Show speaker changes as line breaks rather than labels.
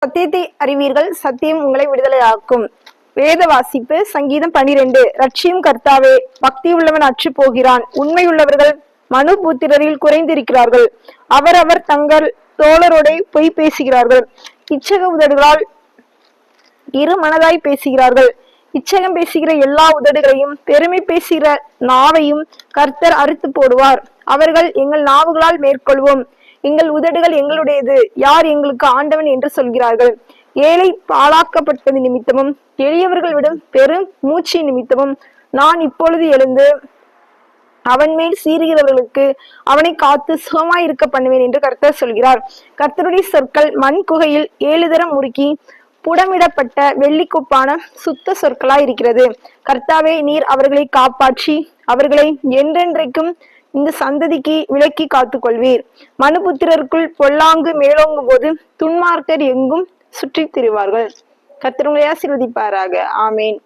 சத்தியத்தை அறிவீர்கள், சத்தியம் உங்களை விடுதலை ஆக்கும். வேத வாசிப்பு சங்கீதம் 12. ரட்சியும் கர்த்தாவே, பக்தி உள்ளவன் அற்று போகிறான். உண்மையுள்ளவர்கள் மனுபுத்திரரில் குறைந்திருக்கிறார்கள். அவரவர் தங்கள் தோழரோட பொய் பேசுகிறார்கள். இச்சக உதடுகளால் இரு மனதாய் பேசுகிறார்கள். இச்சகம் பேசுகிற எல்லா உதடுகளையும் பெருமை பேசுகிற நாவையும் கர்த்தர் அறுத்து போடுவார். அவர்கள், எங்கள் நாவுகளால் மேற்கொள்வோம், எங்கள் உதடுகள் எங்களுடையது, யார் எங்களுக்கு ஆண்டவன் என்று சொல்கிறார்கள். ஏழை பாழாக்கப்பட்டது நிமித்தமும் எளியவர்கள் விடும் பெரும் மூச்சு நிமித்தமும் நான் இப்பொழுது எழுந்து அவன் மேல் சீறுகிறவர்களுக்கு அவனை காத்து சுகமாய் இருக்க பண்ணுவேன் என்று கர்த்தர் சொல்கிறார். கர்த்தருடைய சொற்கள் மண் குகையில் 7 தரம் முறுக்கி புடமிடப்பட்ட வெள்ளிக்குப்பான சுத்த சொற்களாய் இருக்கிறது. கர்த்தாவே, நீர் அவர்களை காப்பாற்றி அவர்களை என்றென்றைக்கும் இந்த சந்ததிக்கு விலக்கி காத்துக் கொள்வீர். மனுபுத்திரருக்குள் பொல்லாங்கு மேலோங்கும் போது துன்மார்க்கர் எங்கும் சுற்றித் திரிவார்கள். கர்த்தர் உங்களை ஆசீர்வதிப்பாராக. ஆமேன்.